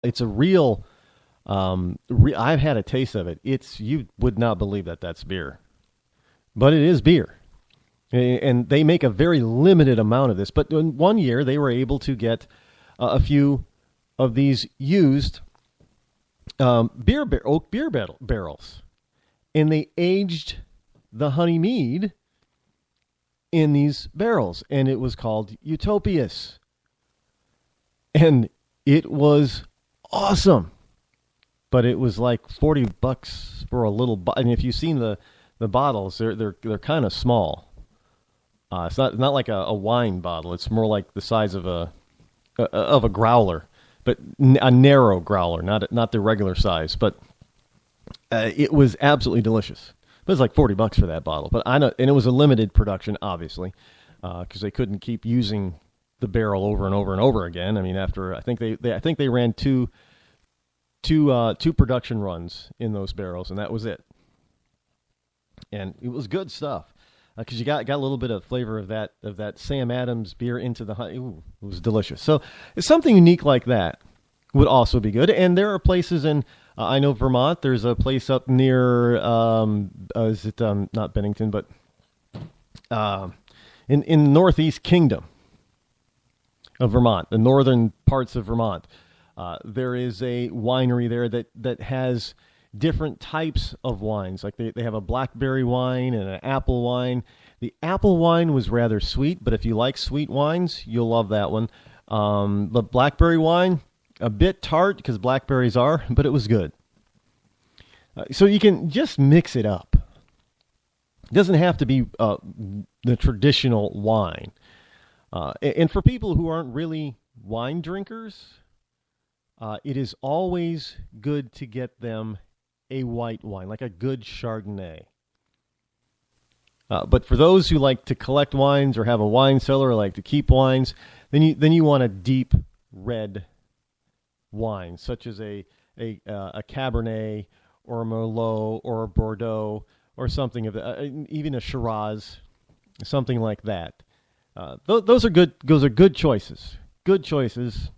It's a real. I've had a taste of it. You would not believe that that's beer, but it is beer. And they make a very limited amount of this. But in one year, they were able to get a few of these used oak beer barrels. And they aged the honey mead in these barrels. And it was called Utopias. And it was awesome. But it was like $40 for a little bottle. And if you've seen the bottles, they're kind of small. It's not like a wine bottle. It's more like the size of a growler, but a narrow growler, not the regular size. But it was absolutely delicious. But it's like $40 for that bottle. But I know, and it was a limited production, obviously, because they couldn't keep using the barrel over and over and over again. I mean, after I think they ran two production runs in those barrels, and that was it. And it was good stuff. Because you got a little bit of flavor of that Sam Adams beer into the honey. Ooh, it was delicious. So it's something unique like that would also be good. And there are places in, I know Vermont, there's a place up near, is it not Bennington, but in the Northeast Kingdom of Vermont, the northern parts of Vermont. There is a winery there that has different types of wines. Like they have a blackberry wine and an apple wine. The apple wine was rather sweet, but if you like sweet wines, you'll love that one. The blackberry wine, a bit tart because blackberries are, but it was good. So you can just mix it up. It doesn't have to be the traditional wine. And for people who aren't really wine drinkers, it is always good to get them a white wine, like a good Chardonnay. But for those who like to collect wines or have a wine cellar or like to keep wines, then you want a deep red wine, such as a Cabernet or a Merlot or a Bordeaux or something of even a Shiraz, something like that. Those are good. Those are good choices. Good choices.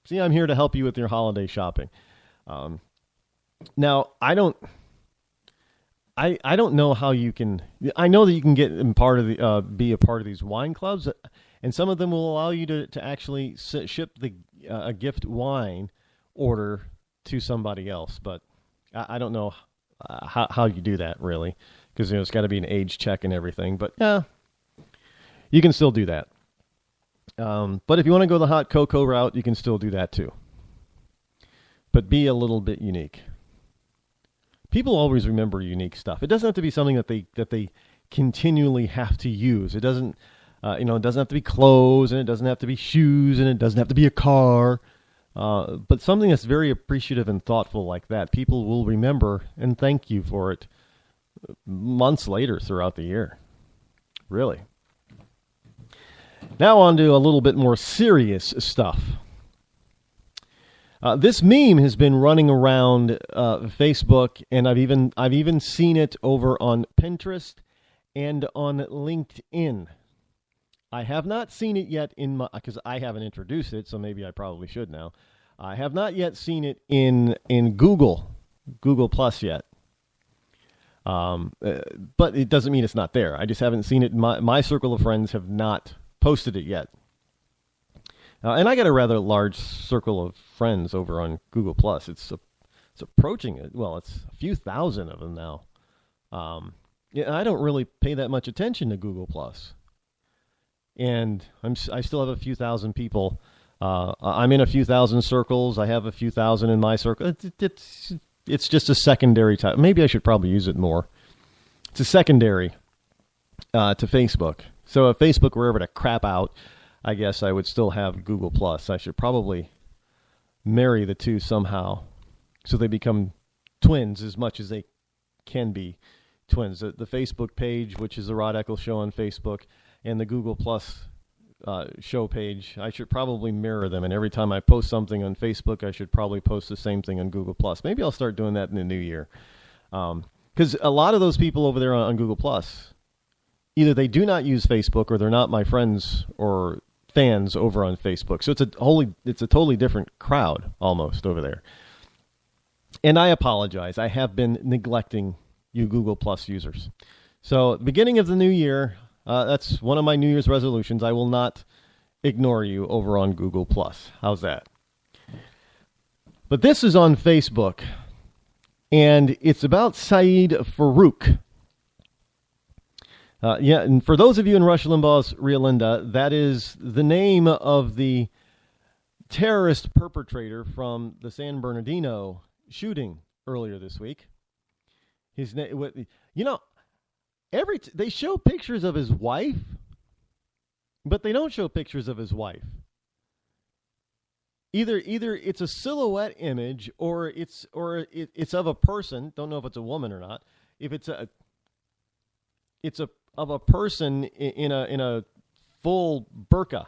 See, I'm here to help you with your holiday shopping. Now, I don't know how you can. I know that you can get in be a part of these wine clubs, and some of them will allow you to actually ship a gift wine order to somebody else. But I don't know how you do that really, because it's got to be an age check and everything. But yeah, you can still do that. But if you want to go the hot cocoa route, you can still do that too. But be a little bit unique. People always remember unique stuff. It doesn't have to be something that they continually have to use. It doesn't, it doesn't have to be clothes, and it doesn't have to be shoes, and it doesn't have to be a car. But something that's very appreciative and thoughtful like that, people will remember and thank you for it months later throughout the year. Really. Now on to a little bit more serious stuff. This meme has been running around Facebook, and I've even seen it over on Pinterest and on LinkedIn. I have not seen it yet because I haven't introduced it, so maybe I probably should now. I have not yet seen it in Google Plus yet. But it doesn't mean it's not there. I just haven't seen it. My circle of friends have not posted it yet. And I got a rather large circle of friends over on Google Plus. It's approaching it. Well, it's a few thousand of them now. I don't really pay that much attention to Google Plus, and I still have a few thousand people. I'm in a few thousand circles. I have a few thousand in my circle. It's just a secondary type. Maybe I should probably use it more. It's a secondary to Facebook. So if Facebook were ever to crap out, I guess I would still have Google Plus. I should probably marry the two somehow so they become twins as much as they can be twins. The Facebook page, which is the Rod Eccles Show on Facebook, and the Google Plus show page, I should probably mirror them. And every time I post something on Facebook, I should probably post the same thing on Google Plus. Maybe I'll start doing that in the new year. Because a lot of those people over there on Google Plus, either they do not use Facebook or they're not my friends or fans over on Facebook. So it's a totally different crowd almost over there. And I apologize. I have been neglecting you Google Plus users. So beginning of the new year, that's one of my New Year's resolutions. I will not ignore you over on Google Plus. How's that? But this is on Facebook, and it's about Saeed Farouk. And for those of you in Rush Limbaugh's Ria Linda, that is the name of the terrorist perpetrator from the San Bernardino shooting earlier this week. His name, they show pictures of his wife, but they don't show pictures of his wife. Either it's a silhouette image or it's of a person. Don't know if it's a woman or not. If it's of a person in a full burqa,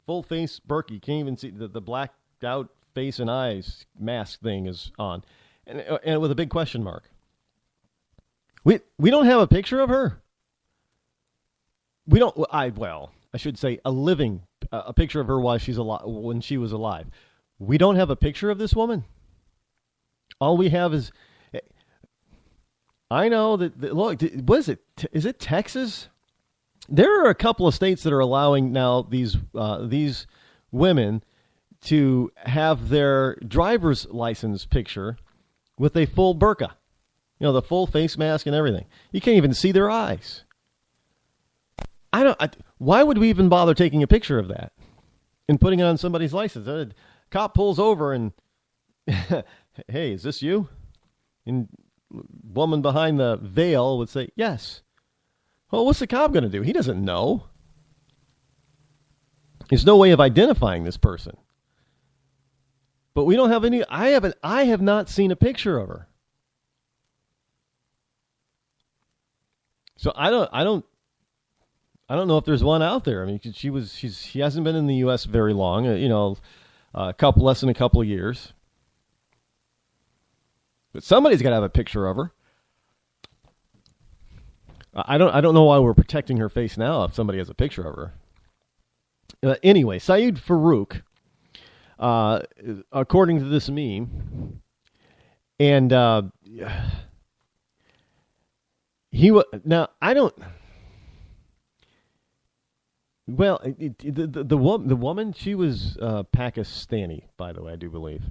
full face burqa. You can't even see the blacked out face and eyes mask thing is on, and with a big question mark. We don't have a picture of her. We don't. I should say a picture of her while she's alive, when she was alive. We don't have a picture of this woman. All we have is. I know that. Look, what is it? Is it Texas? There are a couple of states that are allowing now these women to have their driver's license picture with a full burqa. The full face mask and everything. You can't even see their eyes. Why would we even bother taking a picture of that and putting it on somebody's license? A cop pulls over and, hey, is this you? And woman behind the veil would say, yes. Well, what's the cop going to do? He doesn't know. There's no way of identifying this person. But we don't have any. I have not seen a picture of her. So I don't know if there's one out there. I mean, she hasn't been in the U.S. very long. Less than a couple of years. But somebody's got to have a picture of her. I don't know why we're protecting her face now if somebody has a picture of her. Anyway, Saeed Farouk, according to this meme, and he was now. I don't. Well, the woman, she was Pakistani, by the way, I do believe.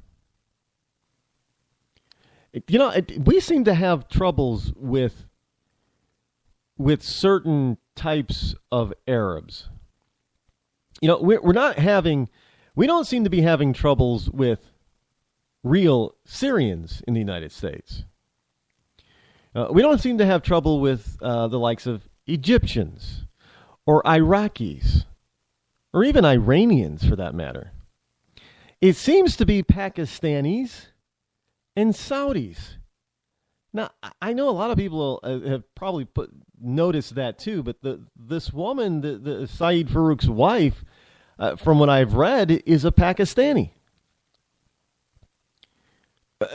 We seem to have troubles with certain types of Arabs. We don't seem to be having troubles with real Syrians in the United States. We don't seem to have trouble with the likes of Egyptians or Iraqis or even Iranians, for that matter. It seems to be Pakistanis and Saudis. Now, I know a lot of people have probably noticed that too, but this woman, the Saeed Farouk's wife, from what I've read, is a Pakistani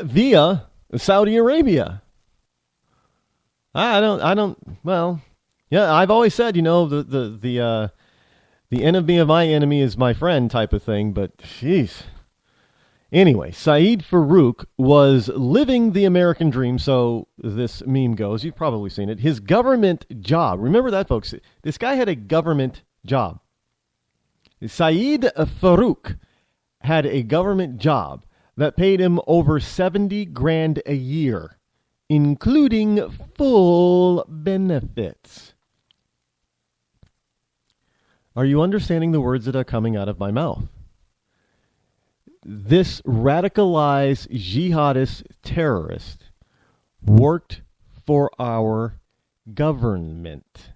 via Saudi Arabia. Well, yeah, I've always said, the enemy of my enemy is my friend type of thing, but jeez. Anyway, Saeed Farouk was living the American dream, so this meme goes. You've probably seen it. His government job. Remember that, folks. This guy had a government job. Saeed Farouk had a government job that paid him over $70,000 a year, including full benefits. Are you understanding the words that are coming out of my mouth? This radicalized jihadist terrorist worked for our government,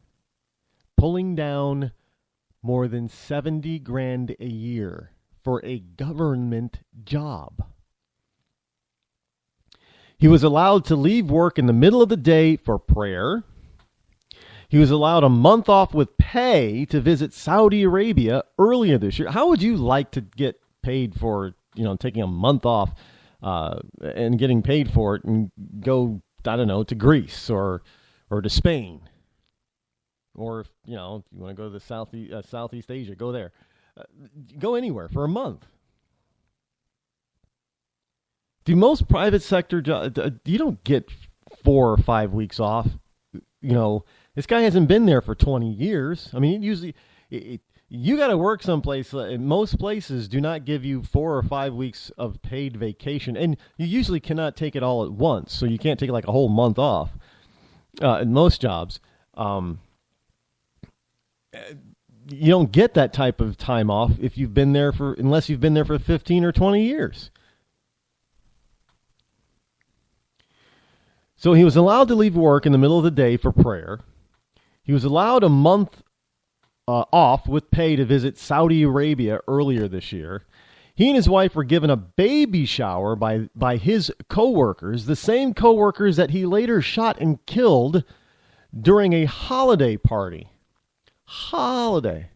pulling down more than $70,000 a year for a government job. He was allowed to leave work in the middle of the day for prayer. He was allowed a month off with pay to visit Saudi Arabia earlier this year. How would you like to get paid for, taking a month off and getting paid for it and go, I don't know, to Greece or to Spain Or if you want to go to the Southeast Asia, go there. Go anywhere for a month. Do most private sector jobs, you don't get 4 or 5 weeks off? This guy hasn't been there for 20 years. I mean, you got to work someplace. Most places do not give you 4 or 5 weeks of paid vacation, and you usually cannot take it all at once. So you can't take like a whole month off in most jobs. You don't get that type of time off if you've been there unless you've been there for 15 or 20 years. So he was allowed to leave work in the middle of the day for prayer. He was allowed a month off with pay to visit Saudi Arabia earlier this year. He and his wife were given a baby shower by his coworkers, the same coworkers that he later shot and killed during a holiday party. Holiday.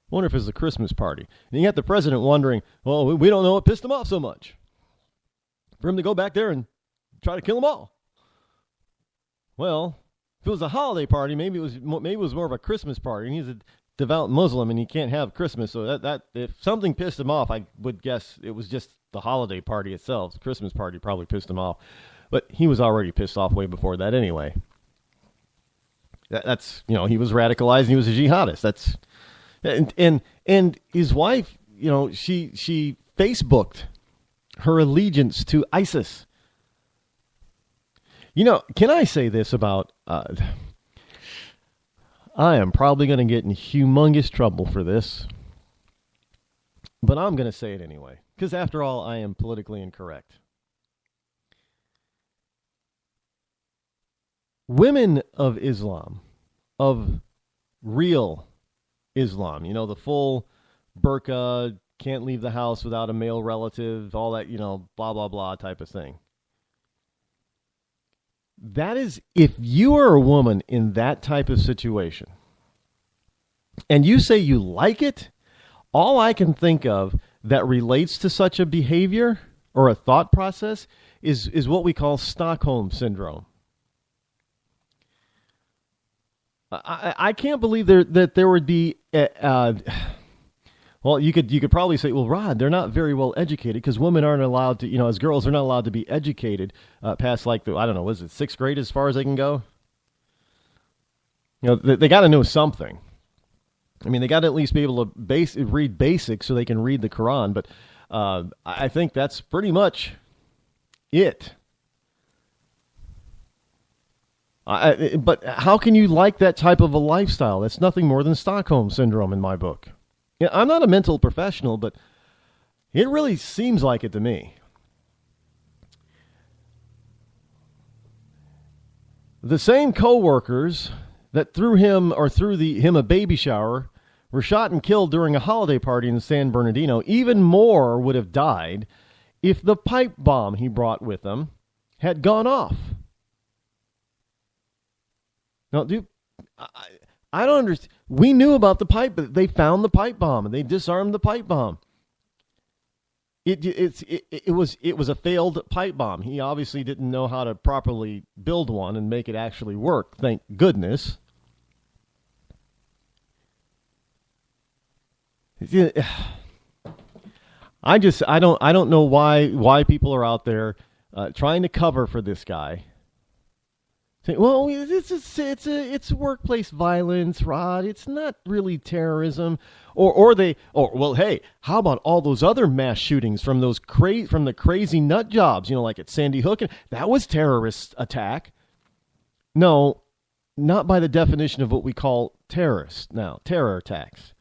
Wonder if it was a Christmas party. And you got the president wondering, well, we don't know what pissed him off so much for him to go back there and try to kill them all. Well, if it was a holiday party, maybe it was more of a Christmas party. And he's a devout Muslim, and he can't have Christmas. So that if something pissed him off, I would guess it was just the holiday party itself. The Christmas party probably pissed him off, but he was already pissed off way before that anyway. That's he was radicalized and he was a jihadist. That's and his wife, she Facebooked her allegiance to ISIS. Can I say this about? I am probably going to get in humongous trouble for this, but I'm going to say it anyway because after all, I am politically incorrect. Women of Islam, of real Islam, the full burqa, can't leave the house without a male relative, all that, blah, blah, blah type of thing. That is, if you are a woman in that type of situation and you say you like it, all I can think of that relates to such a behavior or a thought process is what we call Stockholm Syndrome. I can't believe that there would be. Well, you could probably say, well, Rod, they're not very well educated because women aren't allowed to, as girls, they're not allowed to be educated past I don't know, was it 6th grade as far as they can go? They got to know something. I mean, they got to at least be able to read basics so they can read the Quran. But I think that's pretty much it. But how can you like that type of a lifestyle? That's nothing more than Stockholm Syndrome in my book. I'm not a mental professional, but it really seems like it to me. The same coworkers that threw him a baby shower were shot and killed during a holiday party in San Bernardino. Even more would have died if the pipe bomb he brought with him had gone off. Now, dude, I don't understand. We knew about the pipe, but they found the pipe bomb and they disarmed the pipe bomb. It was a failed pipe bomb. He obviously didn't know how to properly build one and make it actually work. Thank goodness. I don't know why people are out there trying to cover for this guy. Well, it's workplace violence, Rod. It's not really terrorism, well, hey, how about all those other mass shootings from the crazy nut jobs, like at Sandy Hook? That was terrorist attack. No, not by the definition of what we call terrorists now, terror attacks.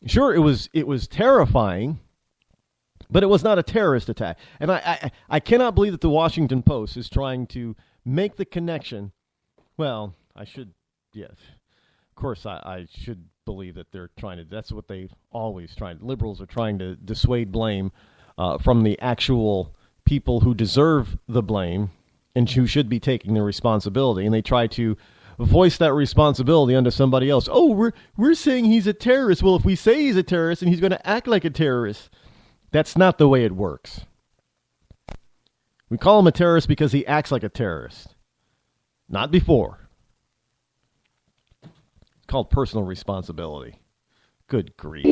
Sure, it was terrifying, but it was not a terrorist attack. And I cannot believe that the Washington Post is trying to make the connection. Well, I should, yes. Of course, I should believe that they're trying to, that's what they always try. Liberals are trying to dissuade blame from the actual people who deserve the blame and who should be taking the responsibility. And they try to voice that responsibility onto somebody else. Oh, we're saying he's a terrorist. Well, if we say he's a terrorist and he's going to act like a terrorist, that's not the way it works. We call him a terrorist because he acts like a terrorist. Not before. called personal responsibility. Good grief.